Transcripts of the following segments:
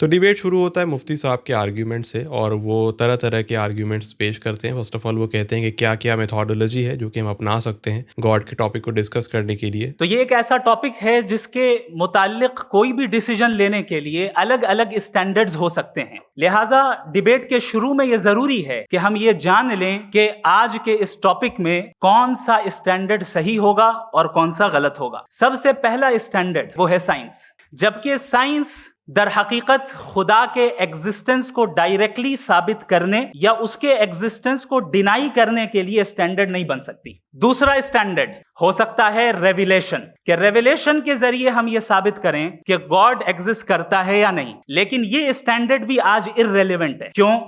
तो डिबेट शुरू होता है मुफ्ती साहब के आर्ग्यूमेंट से और वो तरह तरह के आर्ग्यूमेंट्स पेश करते हैं। फर्स्ट ऑफ ऑल वो कहते हैं कि क्या क्या मेथोडोलॉजी है जो कि हम अपना सकते हैं गॉड के टॉपिक को डिस्कस करने के लिए। तो ये एक ऐसा टॉपिक है जिसके मुताल्लिक कोई भी डिसीजन लेने के लिए अलग अलग स्टैंडर्ड्स हो सकते हैं। लिहाजा डिबेट के शुरू में ये जरूरी है कि हम ये जान लें कि आज के इस टॉपिक में कौन सा स्टैंडर्ड सही होगा और कौन सा गलत होगा। सबसे पहला स्टैंडर्ड वो है साइंस। जबकि साइंस दर हकीकत खुदा के एग्जिस्टेंस को डायरेक्टली साबित करने या उसके एग्जिस्टेंस को डिनाई करने के लिए स्टैंडर्ड नहीं बन सकती। दूसरा स्टैंडर्ड हो सकता है रेविलेशन, कि रेविलेशन के जरिए हम ये साबित करें कि गॉड एग्जिस्ट करता है या नहीं। लेकिन ये स्टैंडर्ड भी आज इररेलेवेंट है। क्यों?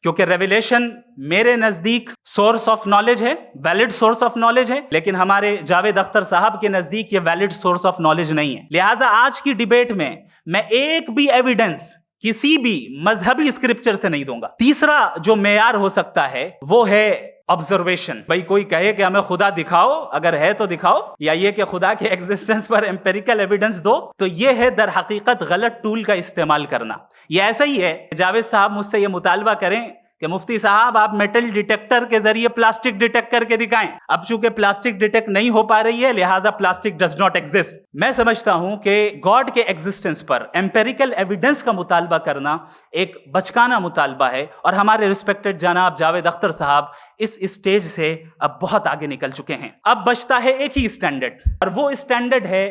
क्योंकि रेविलेशन मेरे नजदीक सोर्स ऑफ नॉलेज है, वैलिड सोर्स ऑफ नॉलेज है, लेकिन हमारे जावेद अख्तर साहब के नजदीक ये वैलिड सोर्स ऑफ नॉलेज नहीं है। लिहाजा आज की डिबेट में मैं एक भी एविडेंस किसी भी मजहबी स्क्रिप्चर से नहीं दूंगा। तीसरा जो मेयार हो सकता है वो है ऑब्जर्वेशन। भाई कोई कहे कि हमें खुदा दिखाओ, अगर है तो दिखाओ, या ये कि खुदा के एग्जिस्टेंस पर एम्पेरिकल एविडेंस दो, तो ये है दर हकीकत गलत टूल का इस्तेमाल करना। ये ऐसा ही है, जावेद साहब मुझसे ये मुतालबा करें कि मुफ्ती साहब आप मेटल डिटेक्टर के जरिए प्लास्टिक डिटेक्ट करके दिखाएं। अब चूंकि प्लास्टिक डिटेक्ट नहीं हो पा रही है, लिहाजा प्लास्टिक डज नॉट एग्जिस्ट। मैं समझता हूं कि गॉड के एग्जिस्टेंस पर एम्पेरिकल एविडेंस का मुतालबा करना एक बचकाना मुतालबा है, और हमारे रिस्पेक्टेड जनाब जावेद अख्तर साहब इस स्टेज से अब बहुत आगे निकल चुके हैं। अब बचता है एक ही स्टैंडर्ड, और वो स्टैंडर्ड है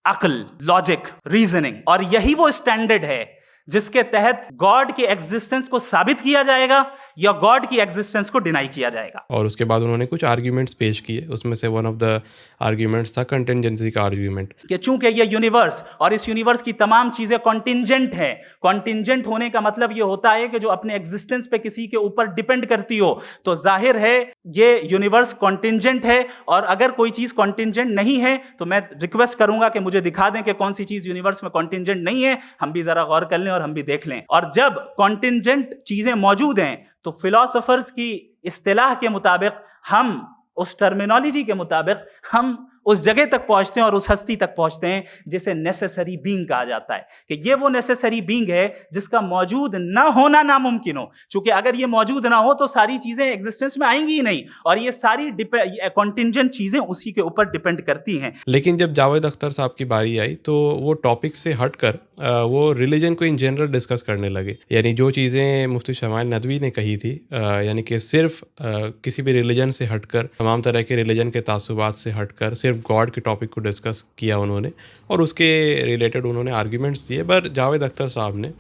अक्ल, लॉजिक, रीजनिंग। और यही वो स्टैंडर्ड है जिसके तहत गॉड के एग्जिस्टेंस को साबित किया जाएगा या गॉड की एग्जिस्टेंस को डिनाई किया जाएगा। और उसके बाद उन्होंने कुछ आर्ग्यूमेंट्स पेश किए। उसमें से वन ऑफ द आर्ग्यूमेंट्स था कंटिंजेंसी का आर्ग्यूमेंट, कि चूंकि ये यूनिवर्स और इस यूनिवर्स की तमाम चीजें कॉन्टिंजेंट है। कॉन्टिंजेंट होने का मतलब ये होता है कि जो अपने एग्जिस्टेंस पे किसी के ऊपर डिपेंड करती हो, तो जाहिर है ये यूनिवर्स कॉन्टिंजेंट है। और अगर कोई चीज कॉन्टिंजेंट नहीं है तो मैं रिक्वेस्ट करूंगा कि मुझे दिखा दें कि कौन सी चीज यूनिवर्स में कॉन्टिंजेंट नहीं है, हम भी जरा गौर कर लें और हम भी देख लें। और जब कॉन्टिंजेंट चीजें मौजूद हैं तो फिलोसोफर्स की इस्तिलाह के मुताबिक, हम उस टर्मिनोलॉजी के मुताबिक हम उस जगह तक पहुंचते हैं और उस हस्ती तक पहुंचते हैं जिसे नेसेसरी बीइंग कहा जाता है, कि ये वो नेसेसरी बीइंग है जिसका मौजूद ना होना नामुमकिन हो। क्योंकि अगर ये मौजूद ना हो तो सारी चीजें एग्जिस्टेंस में आएंगी ही नहीं, और ये सारी कॉन्टिंजेंट चीजें उसी के ऊपर डिपेंड करती हैं। लेकिन जब जावेद अख्तर साहब की बारी आई तो वो टॉपिक से हटकर वो रिलीजन को इन जनरल डिस्कस करने लगे। यानी जो चीज़ें मुफ्ती शमाइल नदवी ने कही थी, यानी कि सिर्फ किसी भी रिलीजन से हटकर, तमाम तरह के रिलीजन के तासुबात से हटकर सिर्फ गॉड के टॉपिक को डिस्कस किया उन्होंने, और उसके रिलेटेड उन्होंने आर्ग्यूमेंट्स दिए। पर जावेद अख्तर साहब ने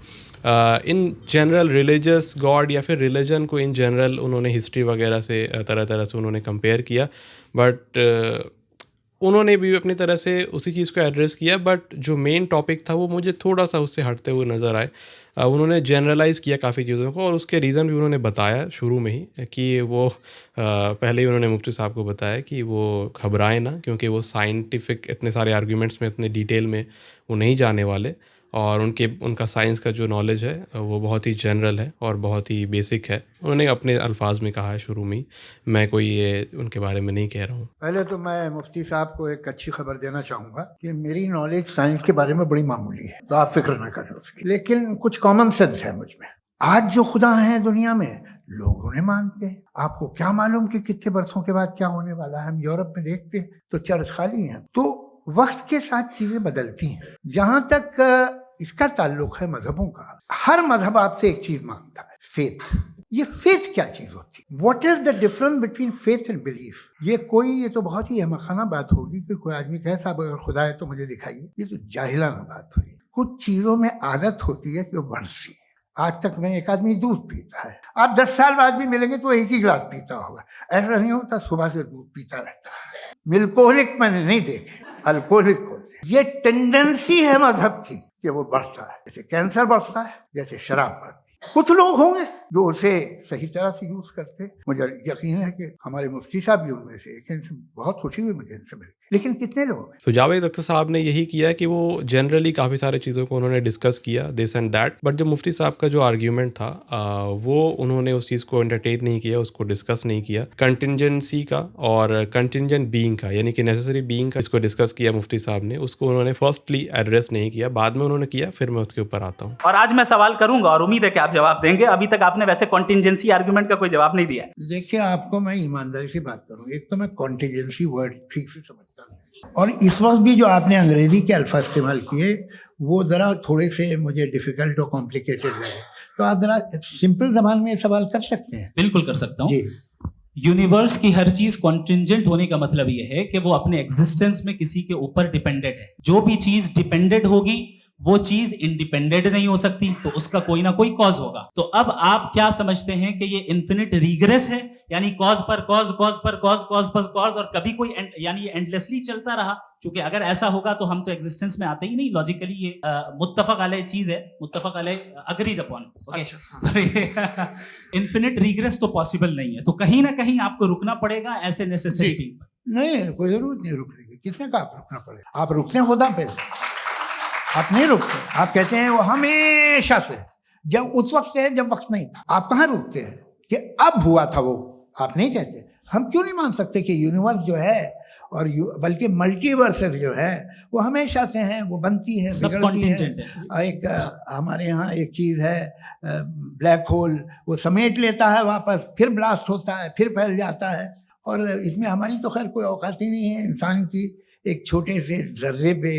इन जनरल रिलीजियस गॉड या फिर रिलीजन को इन जनरल उन्होंने हिस्ट्री वगैरह से तरह तरह से उन्होंने कंपेयर किया, बट उन्होंने भी अपनी तरह से उसी चीज़ को एड्रेस किया। बट जो मेन टॉपिक था वो मुझे थोड़ा सा उससे हटते हुए नज़र आए। उन्होंने जनरलाइज़ किया काफ़ी चीज़ों को, और उसके रीज़न भी उन्होंने बताया शुरू में ही कि वो पहले ही उन्होंने मुफ्ती साहब को बताया कि वो घबराएं ना, क्योंकि वो साइंटिफिक इतने सारे आर्ग्यूमेंट्स में इतने डिटेल में वो नहीं जाने वाले, और उनका साइंस का जो नॉलेज है वो बहुत ही जनरल है और बहुत ही बेसिक है। उन्होंने अपने अल्फाज में कहा है शुरू में ही, मैं कोई ये उनके बारे में नहीं कह रहा हूँ। पहले तो मैं मुफ्ती साहब को एक अच्छी खबर देना चाहूँगा कि मेरी नॉलेज साइंस के बारे में बड़ी मामूली है, तो आप फिक्र ना करें उसकी, लेकिन कुछ कॉमन सेंस है मुझ में। आज जो खुदा हैं दुनिया में, लोग उन्हें मानते हैं। आपको क्या मालूम कि कितने बरसों के बाद क्या होने वाला है। हम यूरोप में देखते हैं तो चर्च खाली हैं। तो वक्त के साथ चीजें बदलती हैं। जहां तक इसका ताल्लुक है मजहबों का, हर मजहब आपसे एक चीज मांगता है, फेथ। ये फेथ क्या चीज होती है? What is the difference between faith and belief? ये तो बहुत ही अहमखाना बात होगी कि कोई आदमी कहे साहब अगर खुदा है तो मुझे दिखाइए। ये तो जाहिलाना बात हुई। कुछ चीजों में आदत होती है कि वो बढ़ती है। आज तक में एक आदमी दूध पीता है, आप 10 साल बाद भी मिलेंगे तो एक ही गिलास पीता होगा। ऐसा नहीं होता, सुबह से दूध पीता रहता है। मिल्कोहलिक मैंने नहीं देखे, अल्कोहलिक होते। ये टेंडेंसी है मजहब की कि वो बढ़ता है, जैसे कैंसर बढ़ता है, जैसे शराब बढ़ती है। कुछ लोग होंगे जो उसे सही तरह से यूज करते। मुझे यकीन है कि हमारे मुफ्ती साहब भी उनमें से एक हैं। बहुत खुशी हुई मुझे इनसे मिलकर। लेकिन कितने लोग हैं? तो जावेद अख्तर साहब ने यही किया कि वो जनरली काफ़ी सारे चीज़ों को उन्होंने डिस्कस किया दिस एंड दैट, बट जो मुफ्ती साहब का जो आर्ग्यूमेंट था वो उन्होंने उस चीज़ को एंटरटेन नहीं किया, उसको डिस्कस नहीं किया। कंटिजेंसी का और कंटिजेंट बीइंग का, यानी कि नेसेसरी बीइंग का इसको डिस्कस किया मुफ्ती साहब ने, उसको उन्होंने फर्स्टली एड्रेस नहीं किया, बाद में उन्होंने किया, फिर मैं उसके ऊपर आता हूँ। और आज मैं सवाल करूंगा और उम्मीद है कि आप जवाब देंगे। अभी तक आपने वैसे कॉन्टिजेंसी आर्गुमेंट का कोई जवाब नहीं दिया है। देखिए, आपको मैं ईमानदारी से बात करूँ, एक तो मैं कॉन्टिजेंसी वर्ड ठीक से समझता नहीं, और इस वक्त भी जो आपने अंग्रेजी के अल्फाज इस्तेमाल किए वो ज़रा थोड़े से मुझे डिफ़िकल्ट और कॉम्प्लिकेटेड लगे, तो आप ज़रा सिंपल ज़बान में सवाल कर सकते हैं? बिल्कुल कर सकता हूँ जी। यूनिवर्स की हर चीज कॉन्टिजेंट होने का मतलब यह है कि वो अपने एग्जिस्टेंस में किसी के ऊपर डिपेंडेंट है। जो भी चीज डिपेंडेंट होगी वो चीज इंडिपेंडेंट नहीं हो सकती, तो उसका कोई ना कोई कॉज होगा। तो अब आप क्या समझते हैं कि ये इन्फिनिट रिग्रेस है, यानी कॉज पर कॉज, कॉज पर कॉज, कॉज पर कॉज, और कभी कोई यानी ये एंडलेसली चलता रहा? क्योंकि अगर ऐसा होगा तो हम तो एग्जिस्टेंस में आते ही नहीं। लॉजिकली ये मुत्तफक अलैह चीज है, मुत्तफक अलैह अग्रीड अपॉन। इन्फिनिट रिग्रेस तो पॉसिबल नहीं है, तो कहीं ना कहीं आपको रुकना पड़ेगा ऐसे नेसेसरी थिंग पर। नहीं, कोई जरूरत नहीं रुकने की। किसने कहा आप रुकना पड़ेगा? आप रुकते हैं खुदा पे, आप नहीं रुकते। आप कहते हैं वो हमेशा से, जब उस वक्त से है जब वक्त नहीं था। आप कहाँ रुकते हैं कि अब हुआ था वो? आप नहीं कहते। हम क्यों नहीं मान सकते कि यूनिवर्स जो है और बल्कि मल्टीवर्सेस जो है वो हमेशा से हैं, वो बनती है, बिगड़ती है। एक हमारे यहाँ एक चीज़ है ब्लैक होल, वो समेट लेता है वापस, फिर ब्लास्ट होता है, फिर फैल जाता है, और इसमें हमारी तो खैर कोई औकात ही नहीं है इंसान की। एक छोटे से जर्रे पे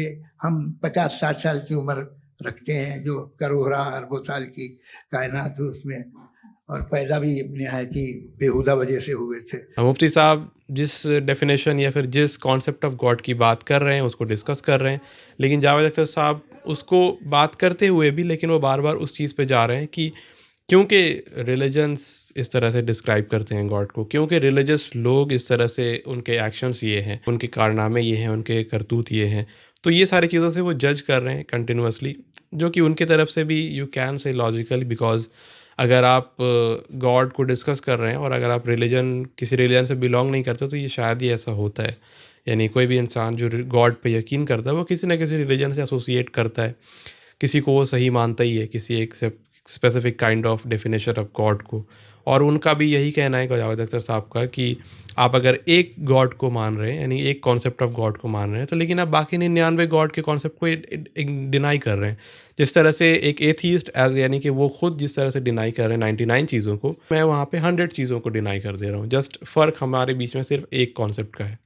हम 50-60 साल की उम्र रखते हैं, जो करोड़ों अरबों साल की कायनात है उसमें, और पैदा भी निहायत ही बेहुदा वजह से हुए थे। मुफ्ती साहब जिस डेफिनेशन या फिर जिस कॉन्सेप्ट ऑफ गॉड की बात कर रहे हैं उसको डिस्कस कर रहे हैं, लेकिन जावेद अख्तर साहब उसको बात करते हुए भी लेकिन वो बार बार उस चीज़ पे जा रहे हैं कि क्योंकि रिलीजन्स इस तरह से डिस्क्राइब करते हैं गॉड को, क्योंकि रिलीजियस लोग इस तरह से, उनके एक्शंस ये हैं, उनके कारनामे ये हैं, उनके करतूत ये हैं, तो ये सारी चीज़ों से वो जज कर रहे हैं कंटिन्यूसली, जो कि उनकी तरफ से भी you can say logically, because अगर आप गॉड को डिस्कस कर रहे हैं और अगर आप किसी रिलीजन से बिलोंग नहीं करते तो ये शायद ही ऐसा होता है। यानी कोई भी इंसान जो गॉड पे यकीन करता है वो किसी न किसी रिलीजन से एसोसिएट करता है, किसी को वो सही मानता ही है, किसी एक specific kind of definition of God को। और उनका भी यही कहना है जावेद अख्तर साहब का कि आप अगर एक गॉड को मान रहे हैं, यानी एक कॉन्सेप्ट ऑफ गॉड को मान रहे हैं, तो लेकिन आप बाकी 99 गॉड के कॉन्सेप्ट को डिनाई कर रहे हैं। जिस तरह से एक एथीस्ट यानी कि वो खुद जिस तरह से डिनाई कर रहे हैं 99 चीज़ों को, मैं वहाँ पे 100 चीज़ों को डिनाई कर दे रहा हूँ। जस्ट फ़र्क हमारे बीच में सिर्फ एक कॉन्सेप्ट का है।